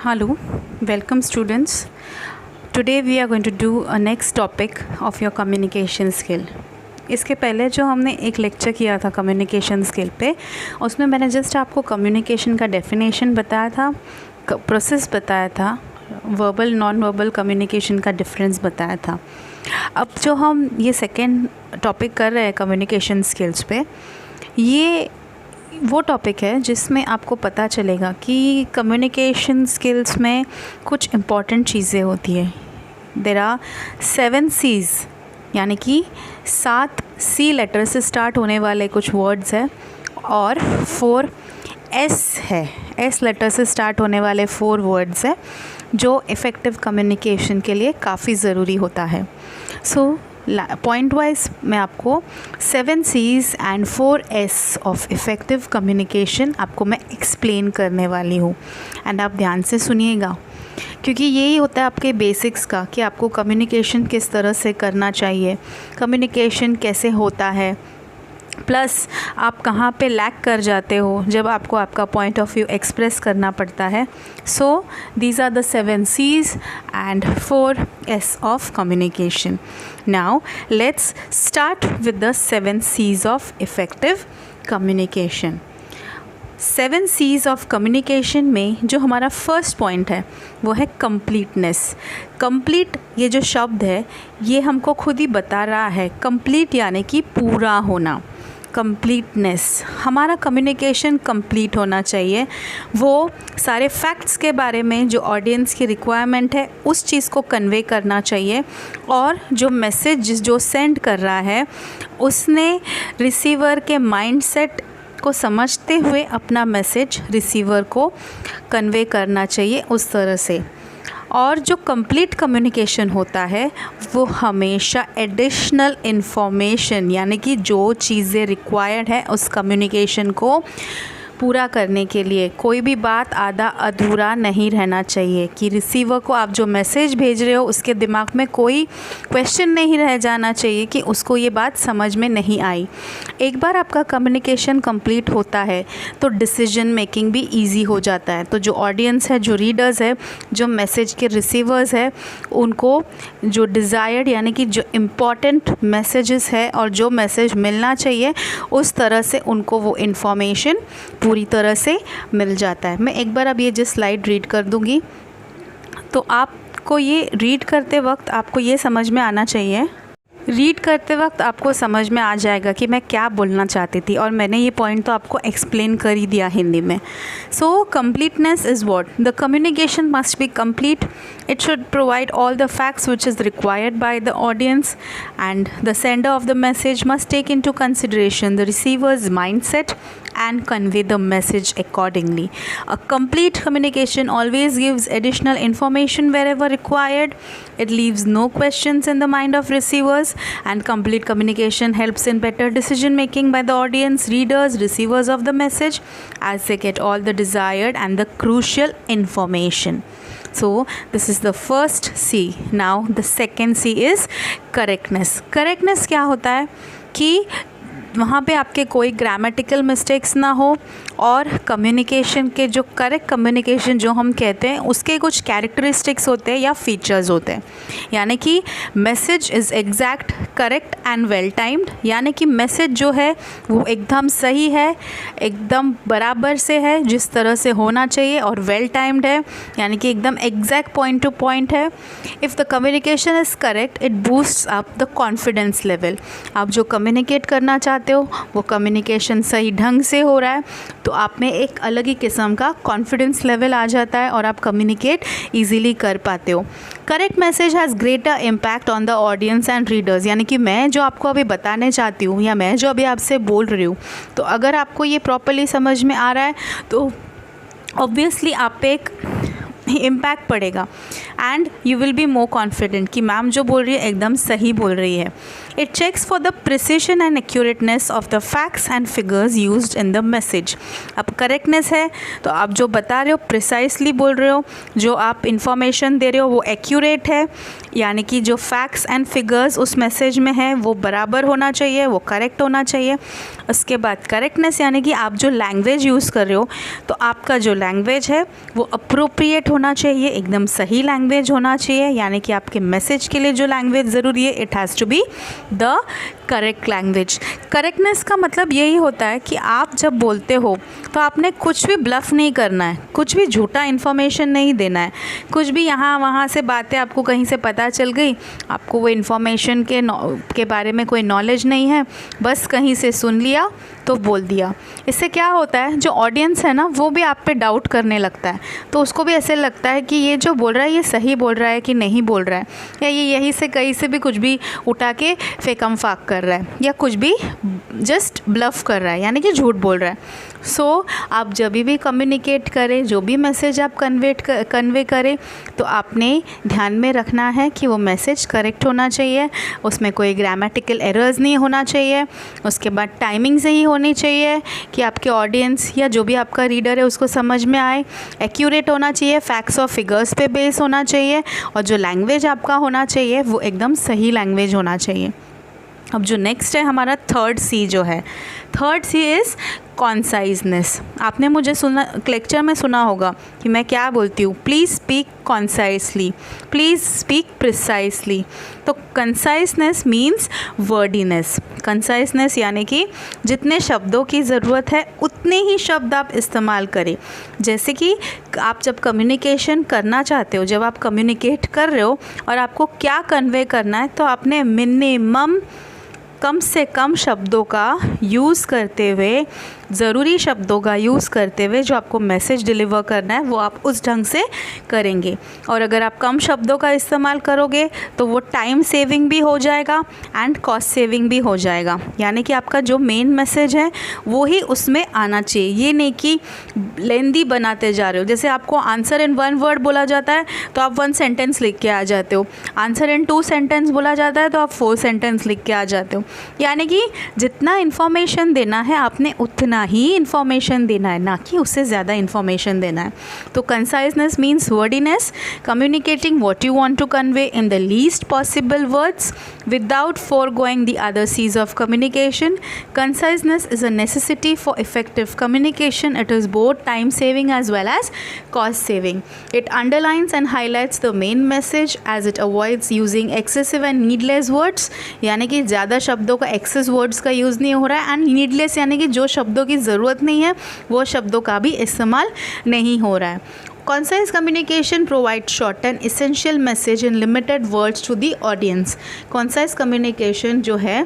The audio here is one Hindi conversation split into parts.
Hello, welcome students. Today we are going to do a next topic of your communication skill. इसके पहले जो हमने एक लेक्चर किया था कम्युनिकेशन स्किल पे, उसमें मैंने जस्ट आपको कम्युनिकेशन का डेफिनेशन बताया था, प्रोसेस बताया था, वर्बल नॉन वर्बल कम्युनिकेशन का डिफरेंस बताया था। अब जो हम ये सेकेंड टॉपिक कर रहे हैं कम्युनिकेशन स्किल्स पे, ये वो टॉपिक है जिसमें आपको पता चलेगा कि कम्युनिकेशन स्किल्स में कुछ इम्पॉर्टेंट चीज़ें होती है। देयर आर 7 C's, यानी कि 7 C लेटर से स्टार्ट होने वाले कुछ वर्ड्स हैं और 4 S है, S लेटर से स्टार्ट होने वाले 4 वर्ड्स हैं जो इफ़ेक्टिव कम्युनिकेशन के लिए काफ़ी ज़रूरी होता है। सो पॉइंट वाइज मैं आपको 7 C's and 4 S of effective communication आपको मैं एक्सप्लेन करने वाली हूँ, एंड आप ध्यान से सुनिएगा क्योंकि यही होता है आपके बेसिक्स का कि आपको कम्युनिकेशन किस तरह से करना चाहिए, कम्युनिकेशन कैसे होता है, प्लस आप कहाँ पे लैक कर जाते हो जब आपको आपका पॉइंट ऑफ व्यू एक्सप्रेस करना पड़ता है। So these are the 7 C's and 4 S of communication. Now let's start with the 7 C's of effective communication. 7 C's of communication में जो हमारा फर्स्ट पॉइंट है वो है कंप्लीटनेस। कंप्लीट ये जो शब्द है ये हमको खुद ही बता रहा है, कंप्लीट यानी कि पूरा होना। कंप्लीटनेस, हमारा कम्युनिकेशन कंप्लीट होना चाहिए। वो सारे फैक्ट्स के बारे में जो ऑडियंस की रिक्वायरमेंट है उस चीज़ को कन्वे करना चाहिए, और जो मैसेज जो सेंड कर रहा है उसने रिसीवर के माइंडसेट को समझते हुए अपना मैसेज रिसीवर को कन्वे करना चाहिए उस तरह से। और जो कंप्लीट कम्युनिकेशन होता है वो हमेशा एडिशनल इन्फॉर्मेशन, यानी कि जो चीज़ें रिक्वायर्ड है उस कम्युनिकेशन को पूरा करने के लिए, कोई भी बात आधा अधूरा नहीं रहना चाहिए कि रिसीवर को आप जो मैसेज भेज रहे हो उसके दिमाग में कोई क्वेश्चन नहीं रह जाना चाहिए कि उसको ये बात समझ में नहीं आई। एक बार आपका कम्युनिकेशन कंप्लीट होता है तो डिसीजन मेकिंग भी इजी हो जाता है। तो जो ऑडियंस है, जो रीडर्स है, जो मैसेज के रिसीवर्स है, उनको जो डिज़ायर्ड यानी कि जो इम्पॉर्टेंट मैसेजेस है और जो मैसेज मिलना चाहिए उस तरह से उनको वो इन्फॉर्मेशन पूरी तरह से मिल जाता है। मैं एक बार अब ये जो स्लाइड रीड कर दूंगी तो आपको ये रीड करते वक्त आपको ये समझ में आना चाहिए, रीड करते वक्त आपको समझ में आ जाएगा कि मैं क्या बोलना चाहती थी, और मैंने ये पॉइंट तो आपको एक्सप्लेन कर ही दिया हिंदी में। So completeness is what the communication must be complete, it should provide all the facts which is required by the audience, and the sender of the message must take into consideration the receiver's mindset and convey the message accordingly. A complete communication always gives additional information wherever required. It leaves no questions in the mind of receivers, and complete communication helps in better decision making by the audience, readers, receivers of the message, as they get all the desired and the crucial information. So this is the first C. Now the second C is correctness. Correctness क्या होता है कि वहाँ पे आपके कोई ग्रामेटिकल मिस्टेक्स ना हो, और कम्युनिकेशन के जो करेक्ट कम्युनिकेशन जो हम कहते हैं उसके कुछ कैरेक्टरिस्टिक्स होते हैं या फीचर्स होते हैं। यानी कि message is exact, correct and well timed, यानी कि मैसेज जो है वो एकदम सही है, एकदम बराबर से है जिस तरह से होना चाहिए, और वेल टाइम्ड है यानी कि एकदम एग्जैक्ट पॉइंट टू पॉइंट है। If the communication is correct it boosts up the confidence level. आप जो कम्युनिकेट करना चाहते हो वो कम्युनिकेशन सही ढंग से हो रहा है तो आप में एक अलग ही किस्म का कॉन्फिडेंस लेवल आ जाता है और आप कम्युनिकेट इजीली कर पाते हो। Correct message has greater impact on the audience and readers, यानी कि मैं जो आपको अभी बताने चाहती हूँ या मैं जो अभी आपसे बोल रही हूँ, तो अगर आपको ये प्रॉपर्ली समझ में आ रहा है तो ऑब्वियसली आप पे एक इम्पैक्ट पड़ेगा, and you will be more confident कि मैम जो बोल रही है एकदम सही बोल रही है। It checks for the precision and accurateness of the facts and figures used in the message. अब करेक्टनेस है तो आप जो बता रहे हो प्रिसाइसली बोल रहे हो, जो आप इंफॉर्मेशन दे रहे हो वो एक्यूरेट है, यानी कि जो फैक्ट्स एंड फिगर्स उस मैसेज में है वो बराबर होना चाहिए, वो करेक्ट होना चाहिए। उसके बाद करेक्टनेस यानी कि आप जो लैंग्वेज यूज़ कर रहे हो तो आपका जो लैंग्वेज है वो अप्रोप्रिएट होना चाहिए, एकदम सही लैंग्वेज होना चाहिए, यानी कि आपके मैसेज के लिए जो लैंग्वेज ज़रूरी है it has to be the correct language. Correctness का मतलब यही होता है कि आप जब बोलते हो तो आपने कुछ भी ब्लफ नहीं करना है, कुछ भी झूठा इन्फॉर्मेशन नहीं देना है, कुछ भी यहाँ वहाँ से बातें आपको कहीं से पता चल गई, आपको वो इन्फॉर्मेशन के बारे में कोई नॉलेज नहीं है, बस कहीं से सुन लिया तो बोल दिया। इससे क्या होता है, जो ऑडियंस है ना वो भी आप पे डाउट करने लगता है, तो उसको भी ऐसे लगता है कि ये जो बोल रहा है ये सही बोल रहा है कि नहीं बोल रहा है, या ये यहीं से कहीं से भी कुछ भी उठा के फेकम फाक कर रहा है, या कुछ भी जस्ट ब्लफ कर रहा है, यानी कि झूठ बोल रहा है। सो आप जब भी कम्युनिकेट करें, जो भी मैसेज आप कन्वे करें, तो आपने ध्यान में रखना है कि वो मैसेज करेक्ट होना चाहिए, उसमें कोई ग्रामेटिकल एरर्स नहीं होना चाहिए, उसके बाद टाइमिंग सही होनी चाहिए कि आपके ऑडियंस या जो भी आपका रीडर है उसको समझ में आए, एक्यूरेट होना चाहिए, फैक्ट्स और फिगर्स पे बेस होना चाहिए, और जो लैंग्वेज आपका होना चाहिए वो एकदम सही लैंग्वेज होना चाहिए। अब जो नेक्स्ट है हमारा थर्ड सी जो है, थर्ड सी इज़ कॉन्साइजनेस। आपने मुझे लेक्चर में सुना होगा कि मैं क्या बोलती हूँ, please speak concisely, please speak precisely. तो कंसाइसनेस मीन्स वर्डीनेस। कंसाइसनेस यानी कि जितने शब्दों की ज़रूरत है उतने ही शब्द आप इस्तेमाल करें। जैसे कि आप जब कम्युनिकेशन करना चाहते हो, जब आप कम्युनिकेट कर रहे हो और आपको क्या कन्वे करना है, तो आपने मिनिमम कम से कम शब्दों का यूज़ करते हुए, ज़रूरी शब्दों का यूज़ करते हुए जो आपको मैसेज डिलीवर करना है वो आप उस ढंग से करेंगे। और अगर आप कम शब्दों का इस्तेमाल करोगे तो वो टाइम सेविंग भी हो जाएगा एंड कॉस्ट सेविंग भी हो जाएगा, यानी कि आपका जो मेन मैसेज है वो ही उसमें आना चाहिए। ये नहीं कि लेंदी बनाते जा रहे हो, जैसे आपको आंसर इन 1 वर्ड बोला जाता है तो आप 1 सेंटेंस लिख के आ जाते हो, आंसर इन 2 सेंटेंस बोला जाता है तो आप 4 सेंटेंस लिख के आ जाते हो। यानी कि जितना इन्फॉर्मेशन देना है आपने उतना ही इन्फॉर्मेशन देना है, ना कि उससे ज़्यादा इन्फॉर्मेशन देना है। तो conciseness means wordiness, communicating what you want to convey in the least possible words without foregoing the other C's of communication. Conciseness is a necessity for effective communication. It is both time saving as well as cost saving. It underlines and highlights the main message as it avoids using excessive and needless words. यानी कि ज़्यादा शब्दों का excess words का यूज़ नहीं हो रहा है, and needless यानी कि जो शब्दों की ज़रूरत नहीं है वो शब्दों का भी इस्तेमाल नहीं हो रहा है। Concise communication provides short and essential message in limited words to the audience. Concise communication जो है,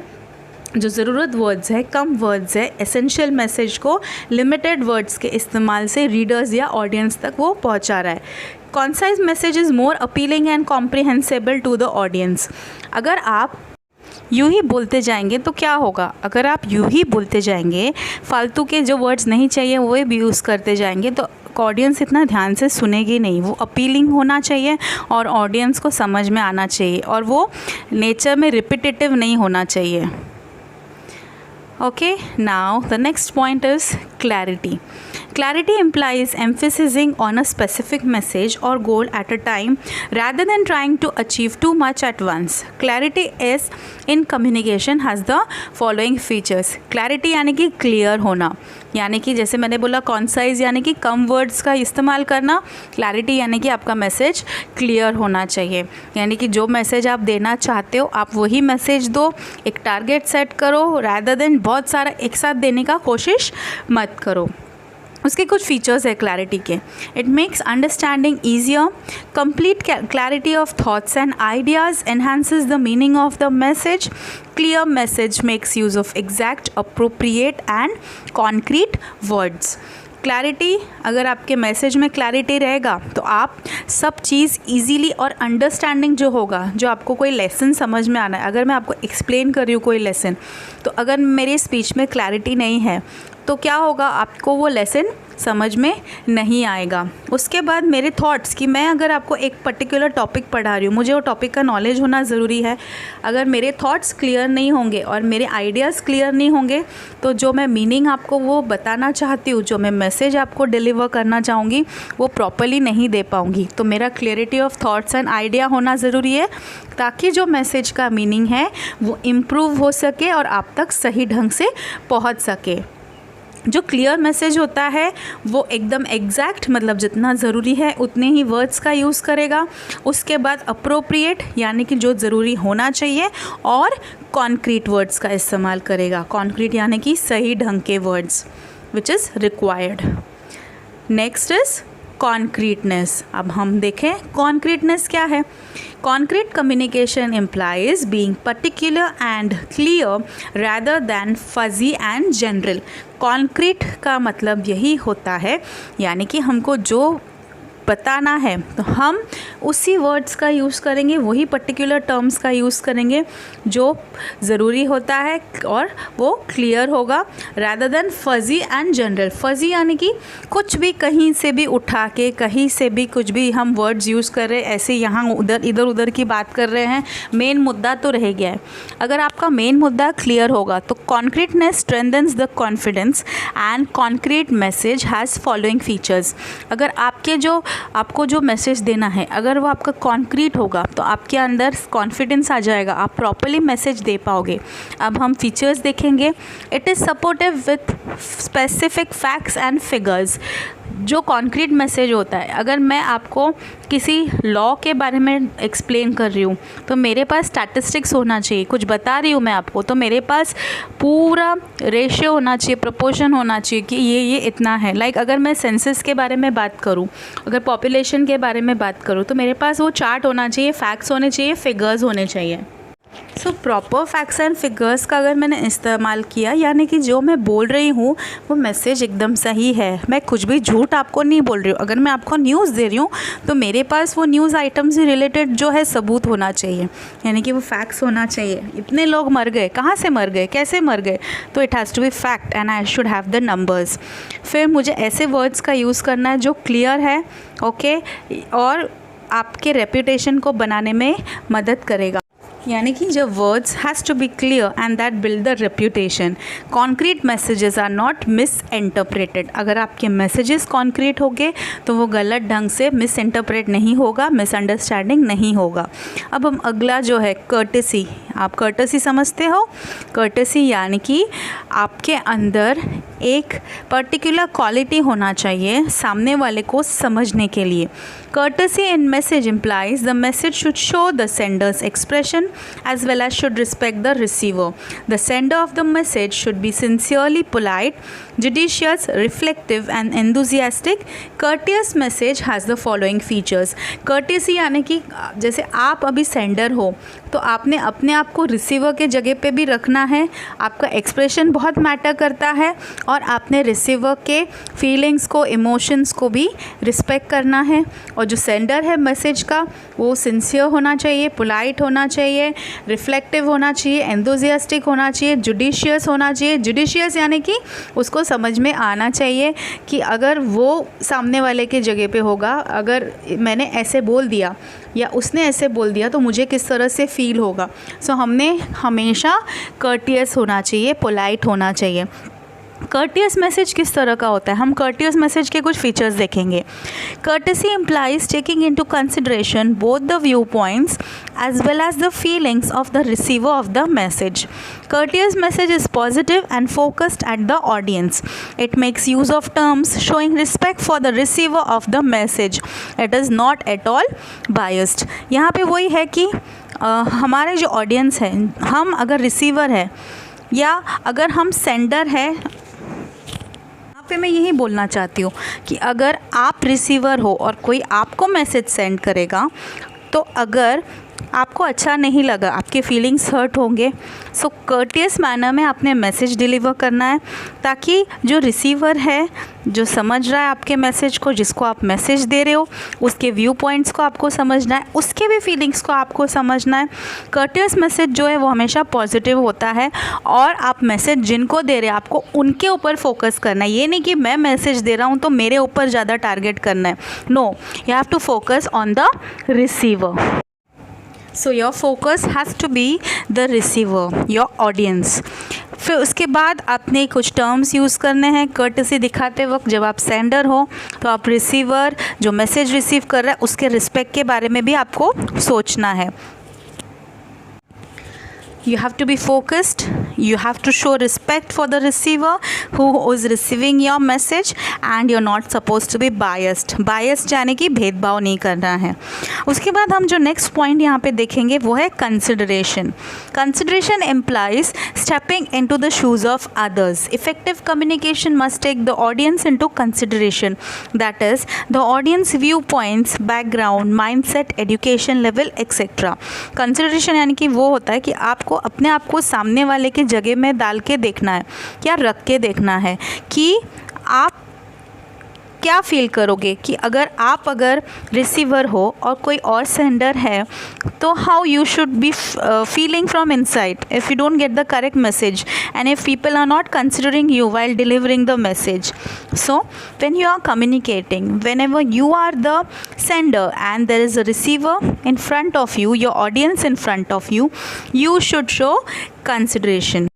जो ज़रूरत वर्ड्स है, कम वर्ड्स है, एसेंशियल मैसेज को लिमिटेड वर्ड्स के इस्तेमाल से रीडर्स या ऑडियंस तक वो पहुंचा रहा है। Concise message is more appealing and comprehensible to the audience. अगर आप यूँ ही बोलते जाएंगे तो क्या होगा, अगर आप यूँ ही बोलते जाएंगे, फालतू के जो वर्ड्स नहीं चाहिए वो भी यूज़ करते जाएंगे, तो ऑडियंस इतना ध्यान से सुनेगी नहीं। वो अपीलिंग होना चाहिए और ऑडियंस को समझ में आना चाहिए, और वो नेचर में रिपीटेटिव नहीं होना चाहिए। Okay, now the next point is clarity. Clarity implies emphasizing on a specific message or goal at a time rather than trying to achieve too much at once. Clarity is in communication has the following features. Clarity यानी कि clear होना, यानी कि जैसे मैंने बोला concise यानी कि कम words का इस्तेमाल करना, clarity यानी कि आपका मैसेज clear होना चाहिए, यानी कि जो मैसेज आप देना चाहते हो आप वही मैसेज दो, एक टारगेट सेट करो rather than बहुत सारा एक साथ देने का कोशिश मत करो। उसके कुछ फीचर्स है क्लैरिटी के। It makes understanding easier, complete clarity of thoughts and ideas, enhances the meaning of the message, clear message makes use of exact, appropriate and concrete words. Clarity, अगर आपके मैसेज में क्लैरिटी रहेगा तो आप सब चीज़ इजीली और अंडरस्टैंडिंग जो होगा, जो आपको कोई लेसन समझ में आना है, अगर मैं आपको एक्सप्लेन कर रही हूँ कोई लेसन, तो अगर मेरे स्पीच में क्लैरिटी नहीं है तो क्या होगा, आपको वो लेसन समझ में नहीं आएगा। उसके बाद मेरे थॉट्स कि मैं अगर आपको एक पर्टिकुलर टॉपिक पढ़ा रही हूँ, मुझे वो टॉपिक का नॉलेज होना ज़रूरी है। अगर मेरे थॉट्स क्लियर नहीं होंगे और मेरे आइडियाज़ क्लियर नहीं होंगे तो जो मैं मीनिंग आपको वो बताना चाहती हूँ, जो मैं मैसेज आपको डिलीवर करना चाहूँगी वो प्रॉपरली नहीं दे पाऊँगी। तो मेरा clarity of thoughts and idea होना ज़रूरी है ताकि जो मैसेज का मीनिंग है वो इम्प्रूव हो सके और आप तक सही ढंग से पहुँच सके। जो क्लियर मैसेज होता है वो एकदम एग्जैक्ट, मतलब जितना ज़रूरी है उतने ही वर्ड्स का यूज़ करेगा। उसके बाद अप्रोप्रिएट यानी कि जो ज़रूरी होना चाहिए, और कॉन्क्रीट वर्ड्स का इस्तेमाल करेगा। कॉन्क्रीट यानी कि सही ढंग के words which is required. Next is concreteness. अब हम देखें कॉन्क्रीटनेस क्या है। Concrete communication implies being particular and clear rather than fuzzy and general. Concrete का मतलब यही होता है, यानी कि हमको जो बताना है तो हम उसी वर्ड्स का यूज़ करेंगे, वही पर्टिकुलर टर्म्स का यूज़ करेंगे जो ज़रूरी होता है, और वो क्लियर होगा rather than fuzzy and general. Fuzzy यानी कि कुछ भी कहीं से भी उठा के, कहीं से भी कुछ भी हम वर्ड्स यूज़ कर रहे हैं, ऐसे यहाँ उधर इधर उधर की बात कर रहे हैं। मेन मुद्दा तो रह गया है। अगर आपका मेन मुद्दा क्लियर होगा तो concreteness strengthens the confidence and concrete message has following features. अगर आपको जो मैसेज देना है अगर वो आपका कॉन्क्रीट होगा तो आपके अंदर कॉन्फिडेंस आ जाएगा, आप प्रॉपर्ली मैसेज दे पाओगे। अब हम फीचर्स देखेंगे। It is supportive with specific facts and figures. जो कॉन्क्रीट मैसेज होता है, अगर मैं आपको किसी लॉ के बारे में एक्सप्लेन कर रही हूँ तो मेरे पास स्टैटिस्टिक्स होना चाहिए। कुछ बता रही हूँ मैं आपको तो मेरे पास पूरा रेशियो होना चाहिए, प्रोपोर्शन होना चाहिए कि ये इतना है। लाइक अगर मैं सेंसस के बारे में बात करूँ, अगर पॉपुलेशन के बारे में बात करूँ तो मेरे पास वो चार्ट होना चाहिए, फैक्ट्स होने चाहिए, फिगर्स होने चाहिए। So proper facts and figures का अगर मैंने इस्तेमाल किया, यानी कि जो मैं बोल रही हूँ वो मैसेज एकदम सही है, मैं कुछ भी झूठ आपको नहीं बोल रही हूँ। अगर मैं आपको न्यूज़ दे रही हूँ तो मेरे पास वो न्यूज़ आइटम से रिलेटेड जो है सबूत होना चाहिए, यानी कि वो फैक्ट्स होना चाहिए। इतने लोग मर गए, कहाँ से मर गए, कैसे मर गए, तो it has to be fact and I should have the numbers. फिर मुझे ऐसे वर्ड्स का यूज़ करना है जो क्लियर है, ओके, और आपके रेपुटेशन को बनाने में मदद करेगा। यानी कि जो words has to be clear and that build the reputation. Concrete messages are not misinterpreted. अगर आपके मैसेजेस कॉन्क्रीट होंगे तो वो गलत ढंग से मिस इंटरप्रेट नहीं होगा, मिसअंडरस्टैंडिंग नहीं होगा। अब हम अगला जो है कर्टेसी। आप कर्टेसी समझते हो? कर्टेसी यानी कि आपके अंदर एक पर्टिकुलर क्वालिटी होना चाहिए सामने वाले को समझने के लिए। Courtesy in message implies the message should show the sender's expression as well as should respect the receiver. The sender of the message should be sincerely polite, judicious, reflective and enthusiastic. Courteous message has the following features. Courtesy यानी कि जैसे आप अभी सेंडर हो तो आपने अपने आप को रिसीवर के जगह पे भी रखना है। आपका एक्सप्रेशन बहुत मैटर करता है और आपने रिसीवर के फीलिंग्स को, इमोशंस को भी रिस्पेक्ट करना है। और जो सेंडर है मैसेज का वो सिंसियर होना चाहिए, पोलाइट होना चाहिए, रिफ्लेक्टिव होना चाहिए, एंथुजियास्टिक होना चाहिए, जुडिशियस होना चाहिए। जुडिशियस यानी कि उसको समझ में आना चाहिए कि अगर वो सामने वाले के जगह पे होगा, अगर मैंने ऐसे बोल दिया या उसने ऐसे बोल दिया तो मुझे किस तरह से फ़ील होगा। सो हमने हमेशा कर्टियस होना चाहिए, पोलाइट होना चाहिए। कर्टियस मैसेज किस तरह का होता है, हम कर्टियस मैसेज के कुछ फीचर्स देखेंगे। Courtesy implies taking into consideration both the view points as well as the feelings of the receiver of the message. Courteous message is positive and focused at the audience. It makes use of terms showing respect for the receiver of the message. It is not at all biased. यहाँ पे वही है कि हमारे जो ऑडियंस है, हम अगर रिसीवर है या अगर हम सेंडर है, यहाँ पे मैं यही बोलना चाहती हूँ कि अगर आप रिसीवर हो और कोई आपको मैसेज सेंड करेगा तो अगर आपको अच्छा नहीं लगा, आपके फीलिंग्स हर्ट होंगे। सो कर्टियस मैनर में आपने मैसेज डिलीवर करना है ताकि जो रिसीवर है, जो समझ रहा है आपके मैसेज को, जिसको आप मैसेज दे रहे हो, उसके व्यू पॉइंट्स को आपको समझना है, उसके भी फीलिंग्स को आपको समझना है। कर्टियस मैसेज जो है वो हमेशा पॉजिटिव होता है और आप मैसेज जिनको दे रहे हैं आपको उनके ऊपर फोकस करना है। ये नहीं कि मैं मैसेज दे रहा हूँ तो मेरे ऊपर ज़्यादा टारगेट करना है। No, you have to focus on the receiver. So your focus has to be the receiver, your audience. फिर उसके बाद आपने कुछ टर्म्स यूज़ करने हैं कर्टेसी दिखाते वक्त। जब आप सेंडर हो तो आप रिसीवर जो मैसेज रिसीव कर रहा है उसके रिस्पेक्ट के बारे में भी आपको सोचना है। You have to be focused. You have to show respect for the receiver who is receiving your message, and you're not supposed to be biased. Biased यानी कि भेदभाव नहीं करना है. उसके बाद हम जो नेक्स्ट पॉइंट यहाँ पे देखेंगे वो है consideration. Consideration implies stepping into the shoes of others. Effective communication must take the audience into consideration. That is, the audience viewpoints, background, mindset, education level, etc. Consideration यानी कि वो होता है कि आपको अपने आप को सामने वाले के जगह में डाल के देखना है, क्या रख के देखना है कि आप क्या फील करोगे कि अगर रिसीवर हो और कोई और सेंडर है तो how you should be feeling from inside if you don't get the correct message and if people are not considering you while delivering the message. So when you are communicating, whenever you are the sender and there is a receiver in front of you, your audience in front of you, you should show consideration.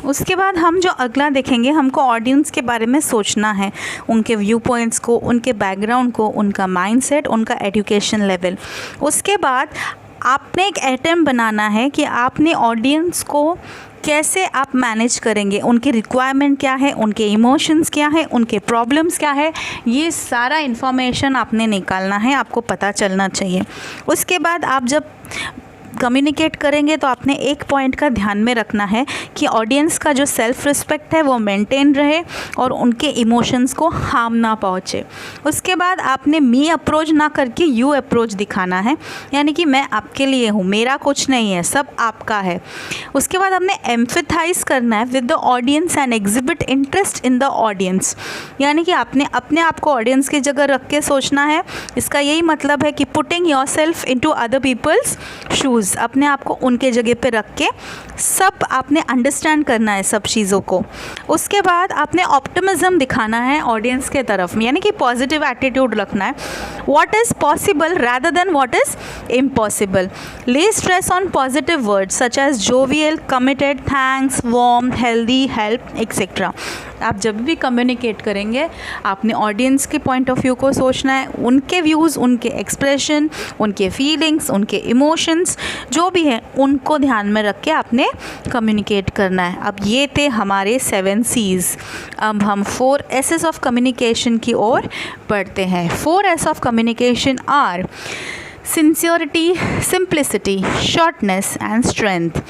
उसके बाद हम जो अगला देखेंगे, हमको ऑडियंस के बारे में सोचना है, उनके व्यू पॉइंट्स को, उनके बैकग्राउंड को, उनका माइंडसेट, उनका एजुकेशन लेवल. उसके बाद आपने एक आइटम बनाना है कि आपने ऑडियंस को कैसे आप मैनेज करेंगे, उनकी रिक्वायरमेंट क्या है, उनके इमोशंस क्या है, उनके प्रॉब्लम्स क्या है, ये सारा इन्फॉर्मेशन आपने निकालना है, आपको पता चलना चाहिए. उसके बाद आप जब कम्युनिकेट करेंगे तो आपने एक पॉइंट का ध्यान में रखना है कि ऑडियंस का जो सेल्फ़ रिस्पेक्ट है वो मेंटेन रहे और उनके इमोशंस को हार्म ना पहुँचे. उसके बाद आपने मी अप्रोच ना करके यू अप्रोच दिखाना है, यानी कि मैं आपके लिए हूँ, मेरा कुछ नहीं है, सब आपका है. उसके बाद हमने एम्फेथाइज करना है with the audience and exhibit interest in the audience, यानी कि आपने अपने आप को ऑडियंस की जगह रख के सोचना है. इसका यही मतलब है कि putting yourself into other people's shoes, अपने आप को उनके जगह पे रख के सब आपने अंडरस्टैंड करना है सब चीज़ों को. उसके बाद आपने ऑप्टिमिज्म दिखाना है ऑडियंस के तरफ, यानी कि पॉजिटिव एटीट्यूड रखना है. What is possible rather than what is impossible. Lay stress on positive words such as jovial, committed, thanks, warm, healthy, help, etc. आप जब भी कम्युनिकेट करेंगे आपने ऑडियंस के पॉइंट ऑफ व्यू को सोचना है, उनके व्यूज़, उनके एक्सप्रेशन, उनके फीलिंग्स, उनके इमोशंस जो भी हैं उनको ध्यान में रख के आपने कम्युनिकेट करना है. अब ये थे हमारे 7 C's. अब हम 4 S's ऑफ कम्युनिकेशन की ओर बढ़ते हैं. 4 S of communication are sincerity, simplicity, shortness and strength.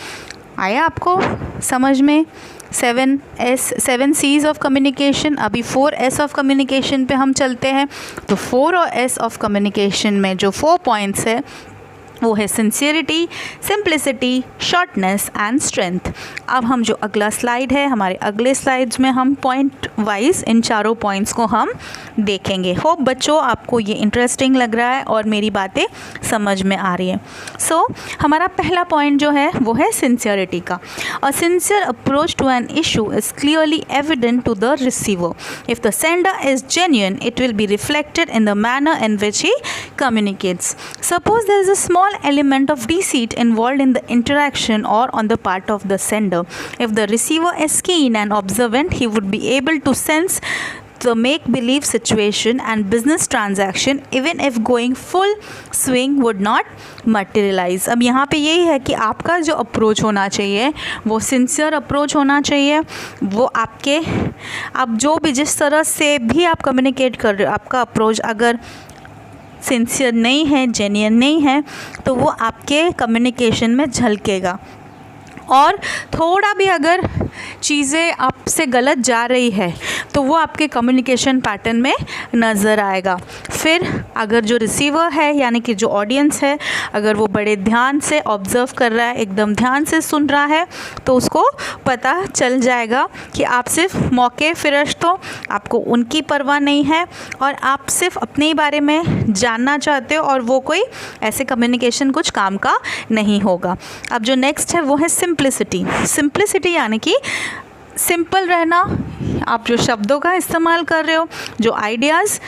आया आपको समझ में 7 C's ऑफ कम्युनिकेशन. अभी 4 S ऑफ कम्युनिकेशन पे हम चलते हैं. तो 4 और S ऑफ कम्युनिकेशन में जो 4 पॉइंट्स है वो है sincerity, simplicity, shortness and strength. अब हम जो अगला स्लाइड है, हमारे अगले स्लाइड्स में हम पॉइंट वाइज इन चारों पॉइंट्स को हम देखेंगे. होप बच्चों आपको ये इंटरेस्टिंग लग रहा है और मेरी बातें समझ में आ रही है. सो हमारा पहला पॉइंट जो है वो है सिंसियरिटी का. A sincere approach to an issue is clearly evident to the receiver. If the sender is genuine it will be reflected in the manner in which he communicates. Suppose there is a small element of deceit involved in the interaction or on the part of the sender. If the receiver is keen and observant, he would be able to sense the make-believe situation and business transaction even if going full swing would not materialize. अब यहाँ पे यही है कि आपका जो अप्रोच होना चाहिए वो सिंसियर अप्रोच होना चाहिए. वो आप जो भी जिस तरह से भी आप कम्युनिकेट कर रहे हो, आपका अप्रोच अगर सिंसियर नहीं है, जेन्युइन नहीं है, तो वो आपके कम्युनिकेशन में झलकेगा. और थोड़ा भी अगर चीज़ें आपसे गलत जा रही है तो वो आपके कम्युनिकेशन पैटर्न में नज़र आएगा. फिर अगर जो रिसीवर है यानी कि जो ऑडियंस है, अगर वो बड़े ध्यान से ऑब्ज़र्व कर रहा है, एकदम ध्यान से सुन रहा है, तो उसको पता चल जाएगा कि आप सिर्फ मौके फ़िरस्त हो, आपको उनकी परवाह नहीं है और आप सिर्फ अपने ही बारे में जानना चाहते हो और वो कोई ऐसे कम्युनिकेशन कुछ काम का नहीं होगा. अब जो नेक्स्ट है वो है सिंप्लिसिटी. सिंप्लिसिटी यानी कि सिंपल रहना. आप जो शब्दों का इस्तेमाल कर रहे हो, जो आइडियाज़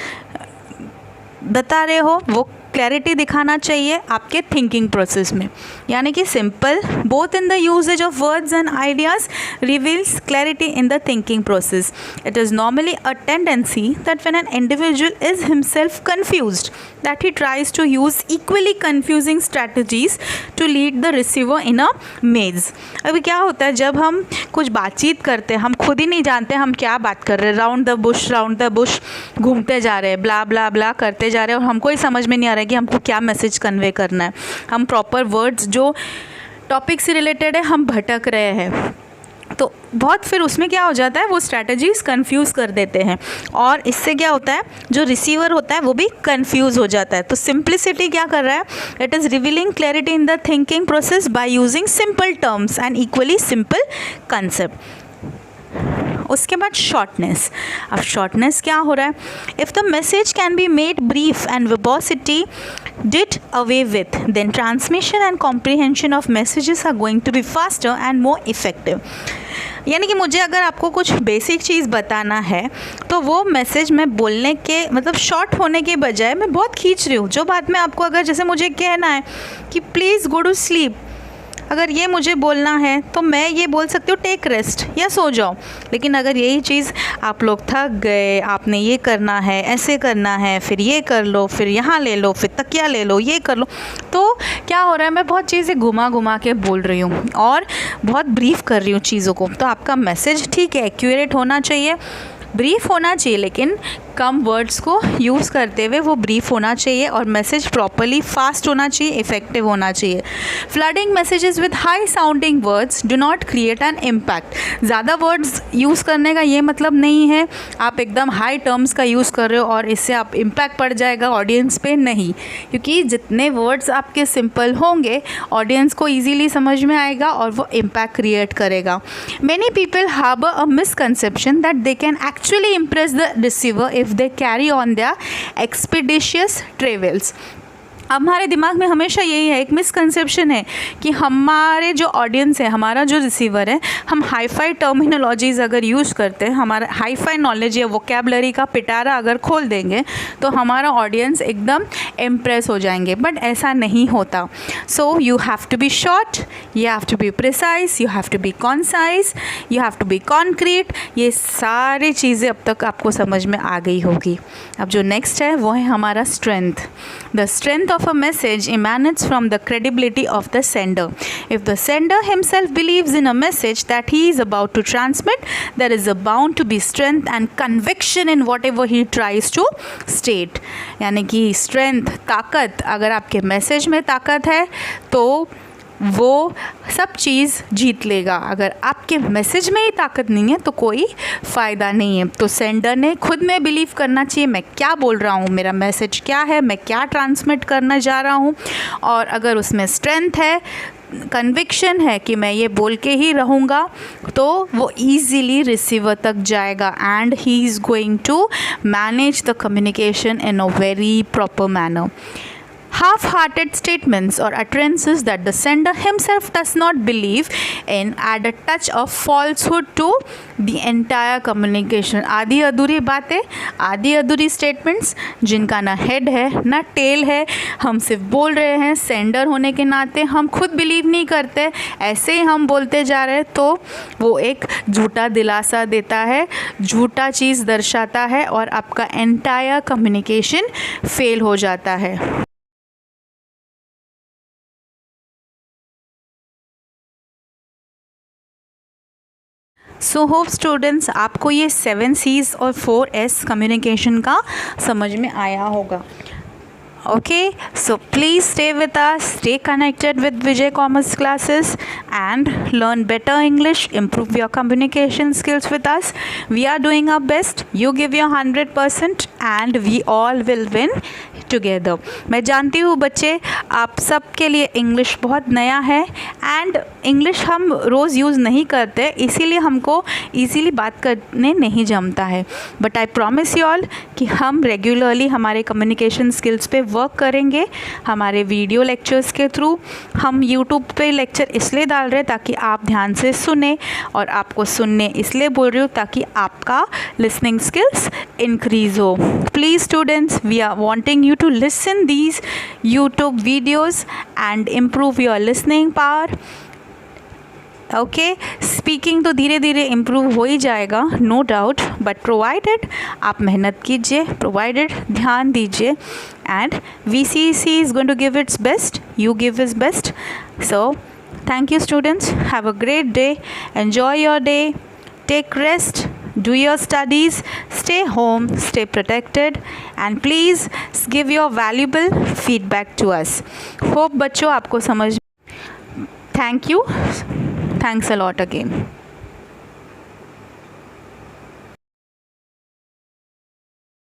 बता रहे हो, वो क्लैरिटी दिखाना चाहिए आपके थिंकिंग प्रोसेस में, यानी कि simple both in the usages of words and ideas reveals clarity in the thinking process. It is normally a tendency that when an individual is himself confused that he tries to use equally confusing strategies to lead the receiver in a maze. अभी क्या होता है, जब हम कुछ बातचीत करते हैं हम खुद ही नहीं जानते हम क्या बात कर रहे हैं, राउंड द बुश घूमते जा रहे हैं, ब्ला ब्ला ब्ला करते जा रहे हैं और हमको ही समझ में नहीं आ रहा है कि हमको क्या मैसेज कन्वे करना है. हम प्रॉपर वर्ड्स जो टॉपिक से रिलेटेड है हम भटक रहे हैं, तो बहुत फिर उसमें क्या हो जाता है, वो स्ट्रैटेजीज़ कंफ्यूज कर देते हैं और इससे क्या होता है, जो रिसीवर होता है वो भी कंफ्यूज हो जाता है. तो सिंप्लिसिटी क्या कर रहा है, it is revealing clarity in the thinking process by using simple terms and equally simple concept. उसके बाद शॉर्टनेस. अब शॉर्टनेस क्या हो रहा है, if the message can be made brief and verbosity did away with, then transmission and comprehension of messages are going to be faster and more effective. यानी कि मुझे अगर आपको कुछ बेसिक चीज़ बताना है तो वो मैसेज मैं बोलने के मतलब शॉर्ट होने के बजाय मैं बहुत खींच रही हूँ. जो बात में आपको अगर जैसे मुझे कहना है कि प्लीज़ गो टू स्लीप, अगर ये मुझे बोलना है तो मैं ये बोल सकती हूँ टेक रेस्ट या सो जाओ. लेकिन अगर यही चीज़ आप लोग थक गए, आपने ये करना है, ऐसे करना है, फिर ये कर लो, फिर यहाँ ले लो, फिर तकिया ले लो, ये कर लो, तो क्या हो रहा है, मैं बहुत चीज़ें घुमा के बोल रही हूँ और बहुत ब्रीफ कर रही हूँ चीज़ों को. तो आपका मैसेज ठीक है एक्यूरेट होना चाहिए, ब्रीफ होना चाहिए, लेकिन कम वर्ड्स को यूज़ करते हुए वो ब्रीफ होना चाहिए और मैसेज प्रॉपरली फास्ट होना चाहिए, इफ़ेक्टिव होना चाहिए. Flooding messages with high sounding words do not create an impact. ज़्यादा वर्ड्स यूज़ करने का ये मतलब नहीं है आप एकदम हाई टर्म्स का यूज़ कर रहे हो और इससे आप इम्पैक्ट पड़ जाएगा ऑडियंस पे, नहीं. क्योंकि जितने वर्ड्स आपके सिंपल होंगे ऑडियंस को ईजीली समझ में आएगा और वो इम्पैक्ट क्रिएट करेगा. Many people harbour a misconception that they can actually impress the receiver if they carry on their expeditious travels. अब हमारे दिमाग में हमेशा यही है, एक मिसकंसेप्शन है कि हमारे जो ऑडियंस है, हमारा जो रिसीवर है, हम हाई फाई टर्मिनोलॉजीज़ अगर यूज़ करते हैं, हमारा हाई फाई नॉलेज या वोकेबलरी का पिटारा अगर खोल देंगे तो हमारा ऑडियंस एकदम इम्प्रेस हो जाएंगे. बट ऐसा नहीं होता. So you have to be short, you have to be precise, you have to be concise, you have to be concrete. ये सारी चीज़ें अब तक आपको समझ में आ गई होगी. अब जो नेक्स्ट है वो है हमारा strength. The strength of a message emanates from the credibility of the sender. If the sender himself believes in a message that he is about to transmit, there is a bound to be strength and conviction in whatever he tries to state. यानी कि strength, ताकत, अगर आपके मैसेज में ताकत है तो वो सब चीज़ जीत लेगा. अगर आपके मैसेज में ही ताकत नहीं है तो कोई फ़ायदा नहीं है. तो सेंडर ने खुद में बिलीव करना चाहिए मैं क्या बोल रहा हूँ, मेरा मैसेज क्या है, मैं क्या ट्रांसमिट करना जा रहा हूँ. और अगर उसमें स्ट्रेंथ है, कन्विक्शन है कि मैं ये बोल के ही रहूँगा, तो वो ईज़िली रिसीवर तक जाएगा and he is going to manage the communication in a very proper manner. Half-hearted statements or utterances that the sender himself does not believe in add a touch of falsehood to the entire communication. आधी अधूरी बातें, आधी अधूरी स्टेटमेंट्स जिनका ना हेड है ना टेल है, हम सिर्फ बोल रहे हैं. सेंडर होने के नाते हम खुद बिलीव नहीं करते, ऐसे ही हम बोलते जा रहे हैं, तो वो एक झूठा दिलासा देता है, झूठा चीज़ दर्शाता है और आपका एंटायर कम्युनिकेशन फेल हो जाता है. सो होप स्टूडेंट्स आपको ये 7 C's और 4 S कम्युनिकेशन का समझ में आया होगा. Okay, so please stay with us, stay connected with Vijay Commerce classes and learn better English, improve your communication skills with us. We are doing our best. You give your 100% and we all will win together. मैं जानती हूँ बच्चे आप सब के लिए इंग्लिश बहुत नया है एंड इंग्लिश हम रोज़ यूज़ नहीं करते, इसीलिए हमको इजीली बात करने नहीं जमता है. But I promise you all कि हम रेगुलरली हमारे कम्युनिकेशन स्किल्स पे वर्क करेंगे हमारे वीडियो लेक्चर्स के थ्रू। हम यूट्यूब पे लेक्चर इसलिए डाल रहे हैं ताकि आप ध्यान से सुने, और आपको सुनने इसलिए बोल रही हूँ ताकि आपका लिसनिंग स्किल्स इंक्रीज़ हो। Please students, we are wanting you to listen these YouTube videos and improve your listening power. Okay, speaking तो धीरे धीरे इम्प्रूव हो ही जाएगा, नो डाउट, बट प्रोवाइडेड आप मेहनत कीजिए, प्रोवाइडेड ध्यान दीजिए, and VCC is going to give its best, you give its best. So thank you students, have a great day, enjoy your day, take rest, do your studies, stay home, stay protected, and please give your valuable feedback to us. Hope बच्चों आपको समझ। Thank you. Thanks a lot again.